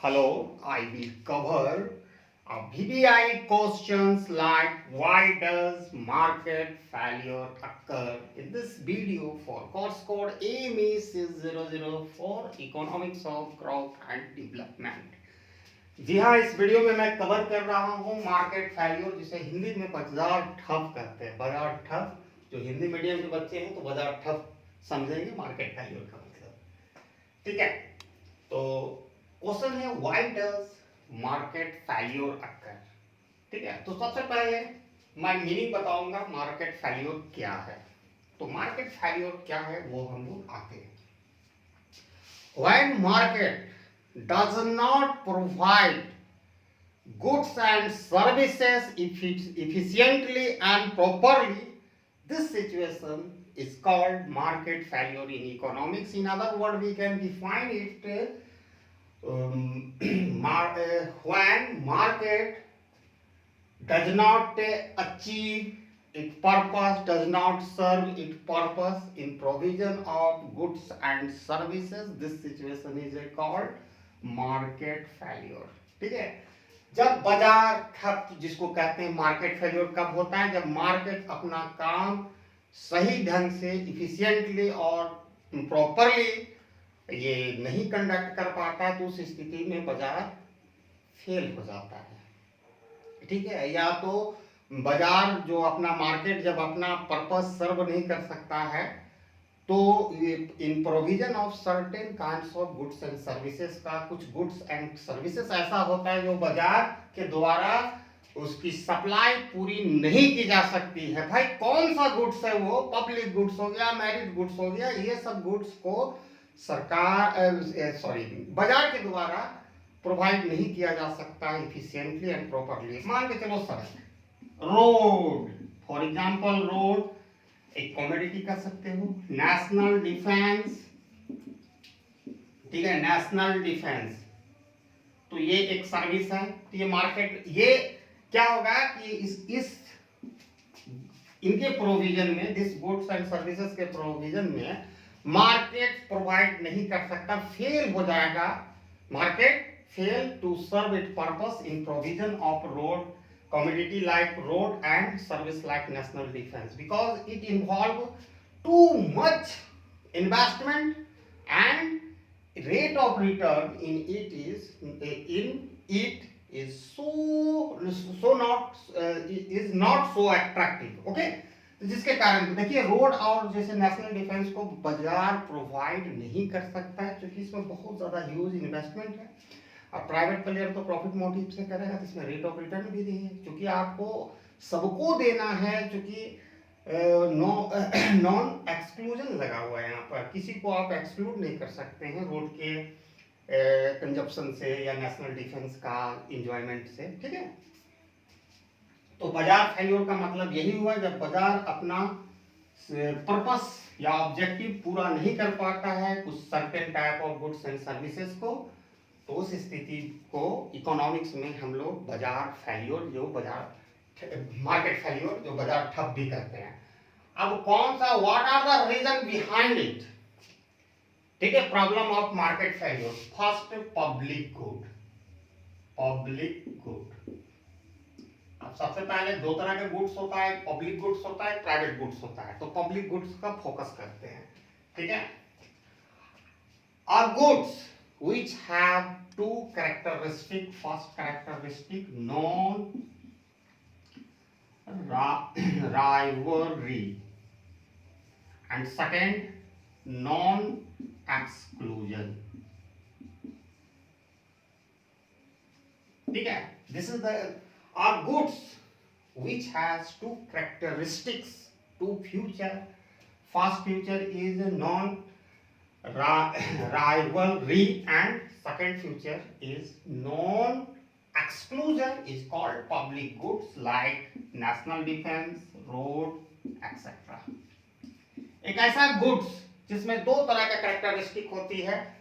Hello, I will cover VBI questions like why does market failure occur in this video for course code AME6004 Economics of Growth and Development। जी हाँ, इस video में मैं cover कर रहा हूँ market failure, जिसे हिंदी में बाजार ठप कहते हैं। बाजार ठप, जो हिंदी मीडियम के बच्चे हैं तो बाजार ठप समझेंगे मार्केट फैल्योर का मतलब। ठीक है, तो क्वेश्चन है व्हाई डज मार्केट फेल्योर अकर। ठीक है, तो सबसे पहले मैं मीनिंग बताऊंगा मार्केट फेल्योर क्या है। तो मार्केट फेल्योर क्या है वो हम लोग आते हैं। When market does not provide goods and services efficiently and properly, this situation is called market failure in economics. In other words, we can define it when market does not achieve its purpose, does not serve its purpose in provision of goods and services, this situation is called market failure। ठीक है, जब बाजार ठप जिसको कहते हैं market failure कब होता है, जब मार्केट अपना काम सही ढंग से इफिशिएंटली और प्रॉपरली ये नहीं कंडक्ट कर पाता, तो उस स्थिति में बाजार फेल हो जाता है। ठीक है, या तो बाजार जो अपना मार्केट जब अपना पर्पस सर्व नहीं कर सकता है, तो इन provision of certain kinds of goods and services का कुछ गुड्स एंड सर्विसेज ऐसा होता है जो बाजार के द्वारा उसकी सप्लाई पूरी नहीं की जा सकती है। भाई कौन सा गुड्स है वो? पब्लिक गुड्स हो गया, मैरिड गुड्स हो गया, ये सब गुड्स को बाजार के द्वारा प्रोवाइड नहीं किया जा सकता इफिशिएंटली एंड प्रॉपरली। मान के चलो सड़क, रोड, फॉर एग्जांपल रोड एक कमोडिटी कर सकते हो। नेशनल डिफेंस, ठीक है, नेशनल डिफेंस, तो ये एक सर्विस है। तो ये मार्केट, ये क्या होगा कि इस इनके प्रोविजन में, दिस गुड्स एंड सर्विसेज के प्रोविजन में मार्केट प्रोवाइड नहीं कर सकता, फेल हो जाएगा। Market fail to serve it purpose in provision of road commodity like road and service like national defense, because it involve too much investment and rate of return in it is not so attractive। okay, तो जिसके कारण देखिए road और जैसे national defence को बाजार provide नहीं कर सकता है, क्योंकि इसमें बहुत ज्यादा ह्यूज इन्वेस्टमेंट है। अब प्राइवेट प्लेयर तो प्रॉफिट मोटिव से करेगा, तो इसमें रेट ऑफ रिटर्न भी नहीं है, क्योंकि आपको सबको देना है, क्योंकि नॉन एक्सक्लूजन लगा हुआ है यहाँ पर, किसी को आप एक्सक्लूड नहीं कर सकते हैं रोड के कंजप्शन से या नेशनल डिफेंस का इंजॉयमेंट से। ठीक है, तो बाजार फेल्योर का मतलब यही हुआ जब बाजार अपना पर्पस या ऑब्जेक्टिव पूरा नहीं कर पाता है कुछ certain type of goods and services को, तो उस स्थिति को इकोनॉमिक्स में हम लोग बाजार फेल्योर, जो बाजार मार्केट फेल्योर, जो बाजार ठप भी कहते हैं। अब कौन सा, what are the reason behind it? ठीक है, problem of market failure. First, public good. Public good, अब सबसे पहले दो तरह के गुड्स होता है, पब्लिक गुड्स होता है, प्राइवेट गुड्स होता है। तो पब्लिक गुड्स का फोकस करते हैं। ठीक है, goods which have two characteristic, first characteristic non rivalry and second non exclusion। ठीक है, this is the are goods which has two characteristics, two feature। first feature is non rivalry and second feature is non exclusion, is called public goods like national defense, road, etc। एक ऐसा goods जिसमें दो तरह का characteristic होती है,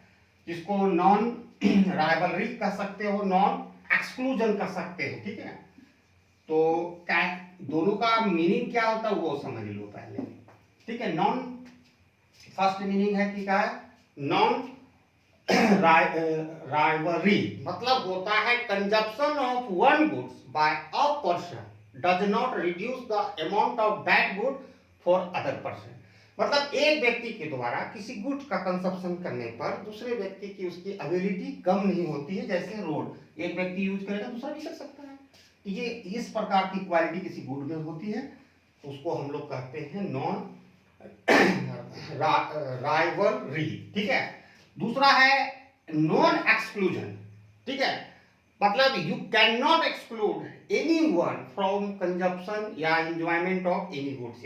जिसको non rivalry कह सकते हो, नॉन एक्सक्लूजन कह सकते हो। ठीक है, तो दोनों का मीनिंग क्या होता है वो समझ लो पहले। ठीक है, नॉन, फर्स्ट मीनिंग है कि क्या है, नॉन राइवरी मतलब होता है consumption of one goods by a person does not reduce the amount of that good for other person. मतलब एक व्यक्ति के द्वारा किसी गुड का कंजप्शन करने पर दूसरे व्यक्ति की उसकी एबिलिटी कम नहीं होती है। जैसे रोड एक व्यक्ति यूज करेगा दूसरा भी कर सकता है। ये इस प्रकार की क्वालिटी किसी गुड में होती है, उसको हम लोग कहते हैं नॉन राइवलरी। ठीक है। दूसरा है नॉन एक्सक्लूजन। ठीक है, मतलब you can not exclude any one from consumption या एंजॉयमेंट ऑफ एनी गुड्स।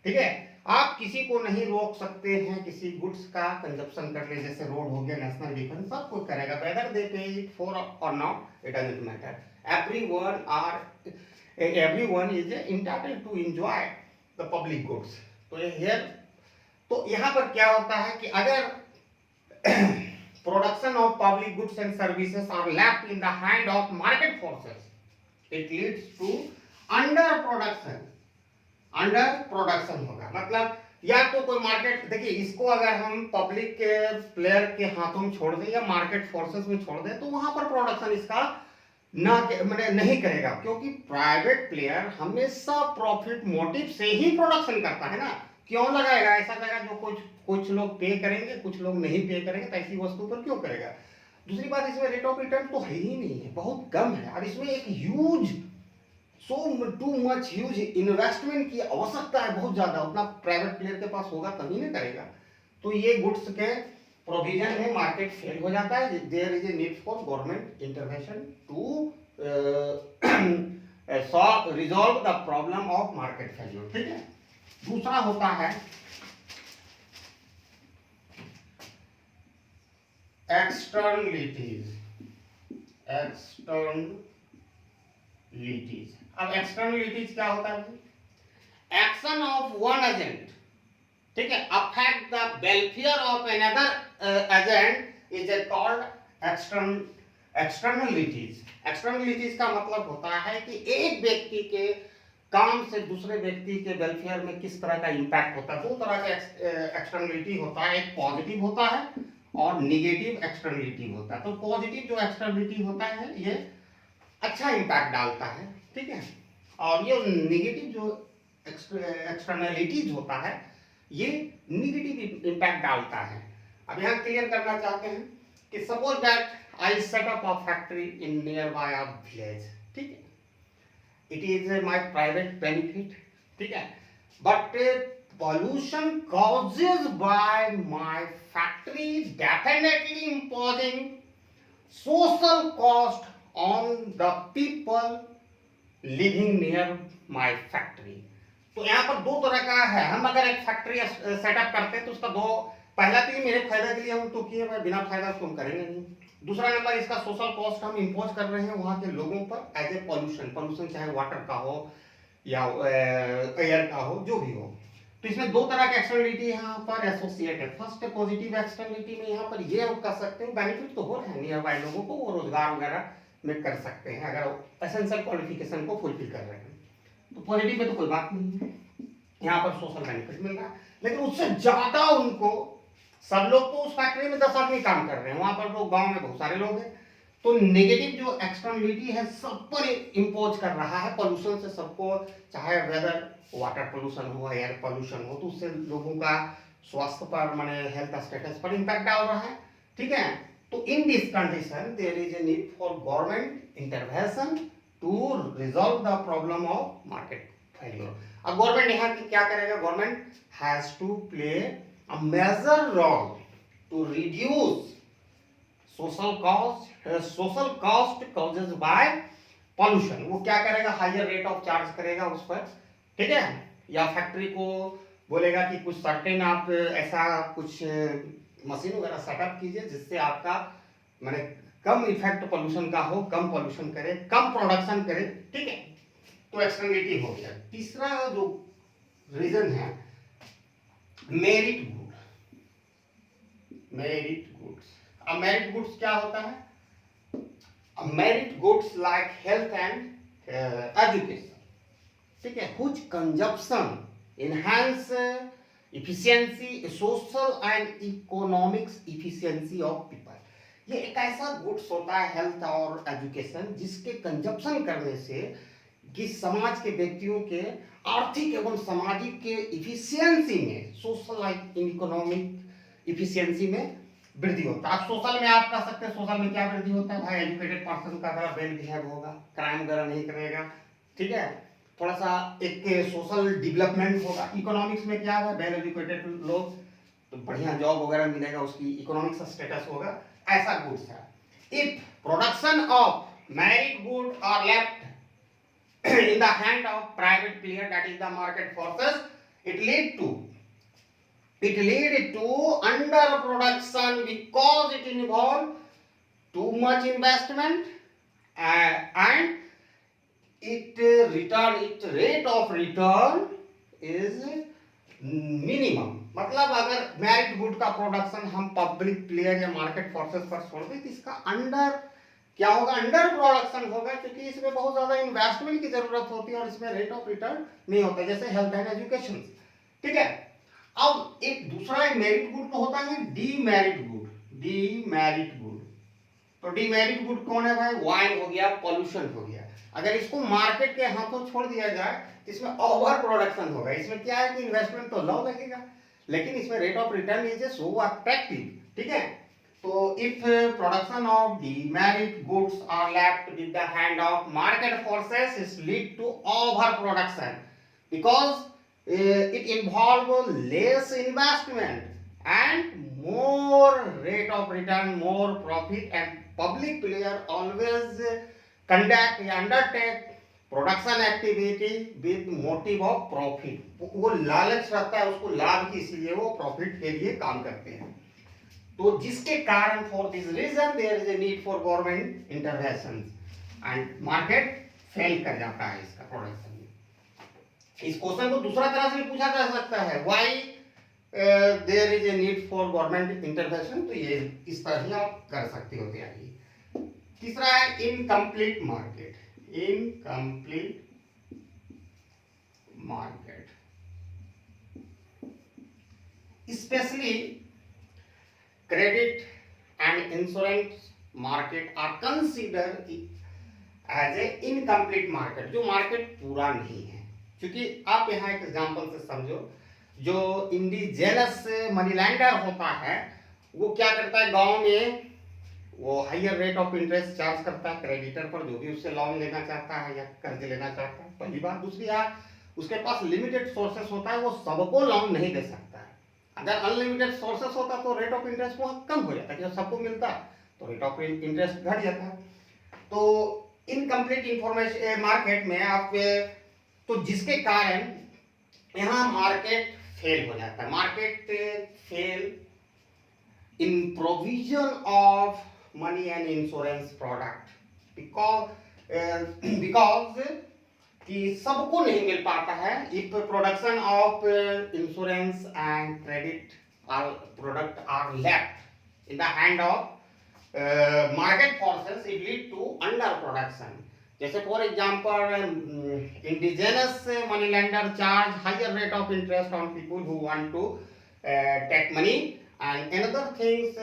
ठीक है, आप किसी को नहीं रोक सकते हैं किसी गुड्स का कंजप्शन करने। जैसे रोड हो गया, नेशनल डिफेंस, सब कुछ करेगा, वेदर दे पे इट फॉर और not, it doesn't matter. everyone is entitled to enjoy the public goods। तो यहाँ पर क्या होता है कि अगर production of public goods and services are left in the hand of market forces, it leads to underproduction। होगा मतलब या तो कोई मार्केट, देखिए इसको अगर हम पब्लिक के प्लेयर के हाथों में छोड़ दें या मार्केट फोर्सेस में छोड़ दें तो वहां पर प्रोडक्शन इसका ना मतलब नहीं करेगा, क्योंकि प्राइवेट प्लेयर हमेशा प्रॉफिट मोटिव से ही प्रोडक्शन करता है ना। क्यों लगाएगा ऐसा जगह जो कुछ लोग पे करेंगे कुछ लोग नहीं पे करेंगे, तो ऐसी वस्तु पर क्यों करेगा। दूसरी बात, इसमें रेट ऑफ रिटर्न तो है ही नहीं है, बहुत कम है, और इसमें एक huge too much huge investment की आवश्यकता है, बहुत ज्यादा। उतना प्राइवेट प्लेयर के पास होगा तभी ना करेगा। तो ये गुड्स के प्रोविजन में मार्केट फेल हो जाता है। There is a need for government intervention to resolve the problem of market failure. ठीक है। दूसरा होता है एक्सटर्नलिटीज। अब एक्सटर्नलिटीज क्या होता है? एक्शन ऑफ वन एजेंट, ठीक है, affect the welfare of another agent is called externalities. Externalities का मतलब होता है कि एक व्यक्ति के काम से दूसरे व्यक्ति के वेलफेयर में किस तरह का इंपैक्ट होता है। दो तरह का एक्सटर्नलिटी होता है, एक पॉजिटिव होता है और निगेटिव एक्सटर्नलिटी होता है। तो पॉजिटिव जो एक्सटर्नलिटी होता है ये अच्छा इंपैक्ट डालता है, ठीक है, और ये नेगेटिव जो एक्सटर्नलिटीज होता है ये निगेटिव इंपैक्ट डालता है। अब यहाँ क्लियर करना चाहते हैं कि suppose that I set up a factory in near by a village, ठीक है, it is my private benefit, ठीक है, but pollution caused by my factory definitely imposing social cost on the people living near my factory। तो यहाँ पर दो तरह का है। हम अगर एक फैक्ट्री सेटअप करते हैं तो उसका दो, पहला तो ये मेरे फायदा के लिए हम तो किए, मैं बिना फायदा उसको हम करेंगे नहीं। दूसरा नंबर, इसका सोशल कॉस्ट हम इम्पोज कर रहे हैं वहाँ के लोगों पर एज ए पॉल्यूशन चाहे वाटर का हो या एयर का हो, जो भी हो। तो इसमें दो तरह के एक्सटर्नलिटी यहाँ पर एसोसिएट है। फर्स्ट पॉजिटिव एक्सटर्नलिटी में यहाँ पर ये हम कर सकते हैं, बेनिफिट तो हो रहे हैं नियर बाय लोगों को, वो रोजगार वगैरह में कर सकते हैं अगर एसेंशियल क्वालिफिकेशन को फुलफिल कर रहे हैं। तो पॉजिटिव में तो कोई बात नहीं है, यहाँ पर सोशल बेनिफिट मिल रहा है। लेकिन उससे ज्यादा उनको, सब लोग तो उस फैक्ट्री में 10 आदमी काम कर रहे हैं, वहां पर तो गांव में बहुत सारे लोग हैं। तो नेगेटिव जो एक्सटर्नलिटी है सब पर इम्पोज कर रहा है पोल्यूशन से सबको, चाहे वेदर वाटर पोल्यूशन हो एयर पोल्यूशन हो, तो उससे लोगों का स्वास्थ्य पर माने हेल्थ स्टेटस पर इम्पैक्ट डाल रहा है, ठीक है। तो in this condition there is a need for government intervention to resolve the problem of market failure. अब गवर्नमेंट यहाँ की क्या करेगा? Government has to play a major role to reduce social cost causes by pollution. वो क्या करेगा? Higher rate of charge करेगा उस पर, ठीक है, या फैक्ट्री को बोलेगा कि कुछ सर्टेन आप ऐसा कुछ मशीन वगैरह सेटअप कीजिए जिससे आपका माने कम इफेक्ट पॉल्यूशन का हो, कम पॉल्यूशन करे, कम प्रोडक्शन करे, ठीक है। तो एक्सटर्नलिटी हो गया। तीसरा जो रीजन है मेरिट गुड। Merit goods. अब मेरिट गुड्स क्या होता है? Merit goods like health and education, ठीक है, which consumption enhance efficiency, social and economics efficiency of people। ये एक ऐसा गुड्स होता है हेल्थ और एजुकेशन जिसके कंजप्शन करने से कि समाज के व्यक्तियों के आर्थिक एवं सामाजिक के इफिशियंसी में, सोशल इकोनॉमिक इफिशियंसी में वृद्धि होता है। अब सोशल में आप कह सकते हैं सोशल में क्या वृद्धि होता है भाई, एजुकेटेड पर्सन का अगर वेल बिहेव होगा, क्राइम वगैरह नहीं करेगा, ठीक है, थोड़ा सा एक सोशल डेवलपमेंट होगा। इकोनॉमिक्स में क्या है, वेल एजुकेटेड लोग तो बढ़िया जॉब वगैरह मिलेगा, उसकी इकोनॉमिक स्टेटस होगा, ऐसा गुड्स है। If production of merit good are left in the hand of private player, that is the market forces, it lead to underproduction because it involve too much investment and its rate of return is minimum. मतलब अगर married good का production हम public player या market forces पर छोड़ दें तो इसका अंडर क्या होगा, अंडर प्रोडक्शन होगा, क्योंकि इसमें बहुत ज्यादा इन्वेस्टमेंट की जरूरत होती है और इसमें रेट ऑफ रिटर्न नहीं होता, जैसे हेल्थ एंड एजुकेशन, ठीक है। अब एक दूसरा मेरिट गुड तो होता है डीमेरिट गुड। डीमेरिट गुड, तो डीमेरिट गुड कौन है भाई, वाइन हो गया, पॉल्यूशन हो गया। अगर इसको मार्केट के हाथों छोड़ दिया जाए तो इसमें ओवर प्रोडक्शन होगा। इसमें क्या है कि इन्वेस्टमेंट तो लो लगेगा लेकिन इसमें rate of return is so attractive, ठीक है। So if production of demerit goods are left with the hand of market forces, it lead to overproduction because it involves less investment and more rate of return, more profit, and public player always conduct undertake production activity with motive of profit. वो लालच रखता है उसको लाभ की, इसलिए वो profit के लिए काम करते हैं। तो जिसके कारण for this reason there is a need for government intervention and market fail कर जाता है इसका प्रोडक्शन में। इस क्वेश्चन को दूसरा तरह से भी पूछा जा सकता है, why there is a need for government intervention, तो ये इस तरह ही आप कर सकते हो तैयारी। तीसरा है incomplete market. Incomplete market specially credit and insurance market are considered as a incomplete market, जो मार्केट पूरा नहीं है। क्योंकि आप यहाँ एक एग्जांपल से समझो, जो इंडिजेनस मनी लैंडर होता है वो क्या करता है, गांव में वो higher rate of interest charge करता है क्रेडिटर पर, जो भी उससे लोन लेना चाहता है या कर्ज लेना चाहता है। पहली बात। दूसरी बात, उसके पास लिमिटेड सोर्सेस होता है, वो सबको लोन नहीं दे सकता है। अगर अनलिमिटेड सोर्सेस होता तो रेट ऑफ इंटरेस्ट बहुत कम हो जाता है, जब सबको मिलता तो रेट ऑफ इंटरेस्ट घट जाता है। तो इनकम्प्लीट इंफॉर्मेशन मार्केट में आप तो जिसके कारण यहाँ मार्केट फेल हो जाता है। Market fail in provision of money and insurance product because कि सबको नहीं मिल पाता है। If production of insurance and credit product are left in the hand of market forces, it lead to under production. जैसे for example indigenous money lender charge higher rate of interest on people who want to take money, and another things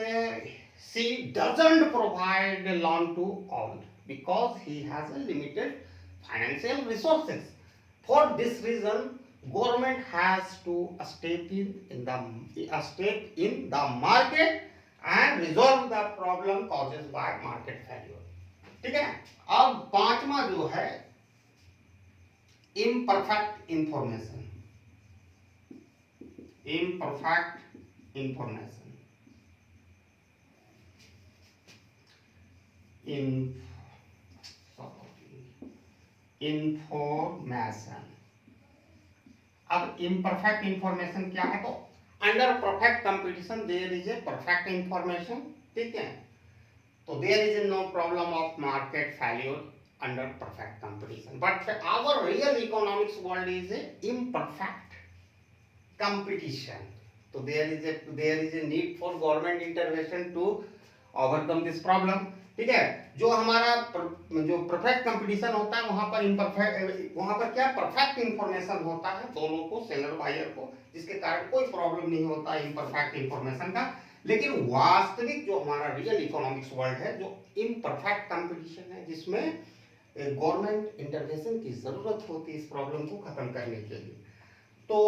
she doesn't provide a loan to all because he has a limited financial resources. For this reason, government has to step in the market and resolve the problem caused by market failure. ठीक है। अब पांचवा जो है imperfect information. Imperfect information. Information. अब imperfect information क्या है, तो under perfect competition there is a perfect information, ठीक है। तो there is no problem of market failure under perfect competition, but our real economics world is a imperfect competition. तो there is a need for government intervention to overcome this problem, ठीक है। जो हमारा जो perfect competition होता है वहां पर क्या परफेक्ट इंफॉर्मेशन होता है दोनों को, सेलर बायर को, जिसके कारण कोई प्रॉब्लम नहीं होता इम्परफेक्ट इंफॉर्मेशन का। लेकिन वास्तविक जो हमारा रियल इकोनॉमिक्स वर्ल्ड है, जो इम्परफेक्ट कंपटीशन है, जिसमें गवर्नमेंट इंटरवेंशन की जरूरत होती है इस प्रॉब्लम को खत्म करने के लिए। तो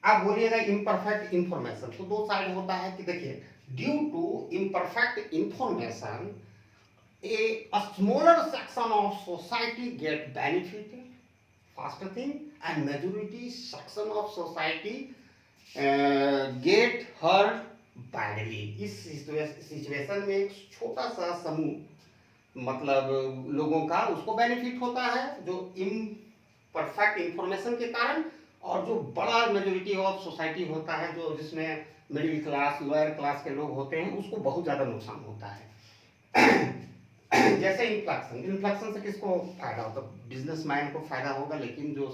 आप बोलिएगा इम्परफेक्ट इंफॉर्मेशन, तो दो साइड होता है कि देखिए, due to imperfect information a smaller section of society get benefited, faster thing, and majority section of society get hurt badly। इस सिचुएशन में एक छोटा सा समूह, मतलब लोगों का, उसको बेनिफिट होता है जो इम्परफेक्ट इंफॉर्मेशन के कारण, और जो बड़ा मेजोरिटी ऑफ सोसाइटी होता है, जो जिसमें मिडिल क्लास, लोअर क्लास के लोग होते हैं, उसको बहुत ज़्यादा नुकसान होता है। जैसे इन्फ्लेक्शन से किसको फायदा होता है? बिजनेसमैन को फायदा होगा, लेकिन जो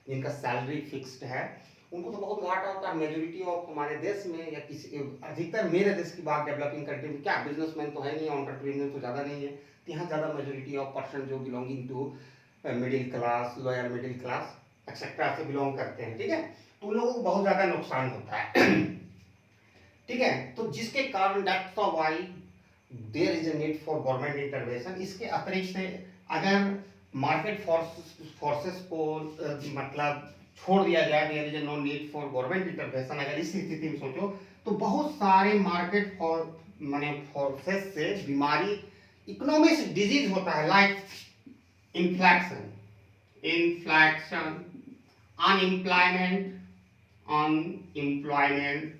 जिनका सैलरी फिक्स्ड है उनको तो बहुत घाटा होता है। मेजोरिटी ऑफ हमारे देश में, या किसी अधिकतर मेरे देश की बात, डेवलपिंग कंट्री में क्या बिजनेसमैन तो है नहीं, एंटरप्रेन्योर तो ज़्यादा नहीं है, यहाँ ज़्यादा मेजोरिटी ऑफ पर्सन जो belonging to middle class, lower middle class etcetera से बिलोंग करते हैं, ठीक है, तो उन लोगों को बहुत ज़्यादा नुकसान होता है। ठीक है, तो जिसके कारण that's why there is a need for government intervention. इसके अतिरिक्त से अगर मार्केट फोर्सेस को मतलब छोड़ दिया जाए, there is no need for government intervention, अगर इस स्थिति में सोचो तो बहुत सारे मार्केट माने फोर्सेस से बीमारी, इकोनॉमिक डिजीज होता है, लाइक इन्फ्लेक्शन, अनएम्प्लॉयमेंट,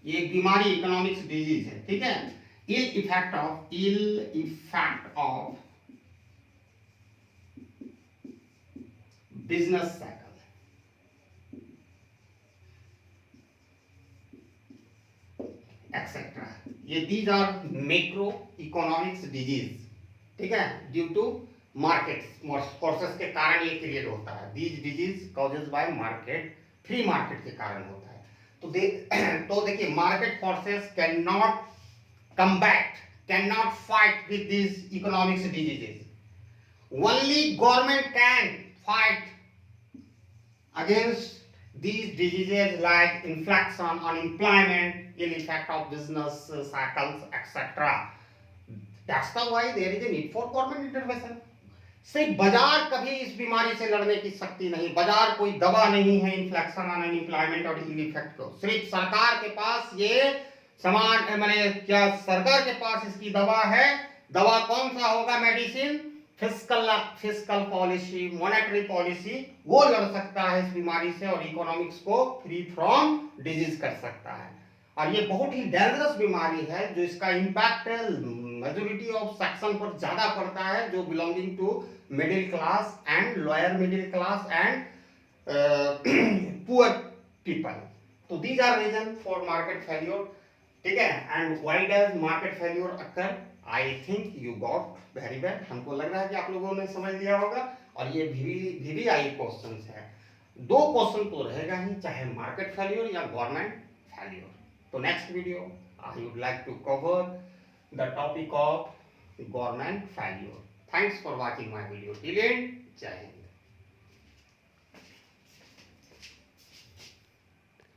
ये बीमारी इकोनॉमिक्स डिजीज है, ठीक है। Ill effect of business cycle, etcetera, ये these are macro economics disease, ठीक है, ड्यू टू मार्केट फोर्सेस के कारण ये क्रिएट होता है। These disease causes bye market, free market के कारण होता है। तो देखिए, market forces can not combat, cannot fight with these economic diseases. Only government can fight against these diseases like inflation, unemployment, ill effect of business cycles, etc. That's the why there is a need for government intervention. सिर्फ बाजार कभी इस बीमारी से लड़ने की शक्ति नहीं, बाजार कोई दवा नहीं है इन्फ्लेक्शन, अनएम्प्लॉयमेंट और इल इफेक्ट को। सिर्फ सरकार के पास ये समान, मैंने क्या सरकार के पास इसकी दवा है। दवा कौन सा होगा? Medicine, fiscal policy, monetary policy, वो लड़ सकता है इस बीमारी से और इकोनॉमिक्स को फ्री फ्रॉम डिजीज कर सकता है। और ये बहुत ही डेंजरस बीमारी है, जो इसका इम्पैक्ट मेजोरिटी ऑफ सेक्शन पर ज्यादा पड़ता है, जो belonging to middle class and lower middle class and poor people. तो these are reason for market failure, ठीक है। And why does market failure occur? I think you got very well. हमको लग रहा है कि आप लोगों ने समझ लिया होगा। और ये भी आई क्वेश्चन है, दो क्वेश्चन तो रहेगा ही, चाहे मार्केट फेल्योर या गवर्नमेंट फेल्योर। तो next video I would like to cover the topic of government failure. Thanks for watching my video. Till end, Jai Hind.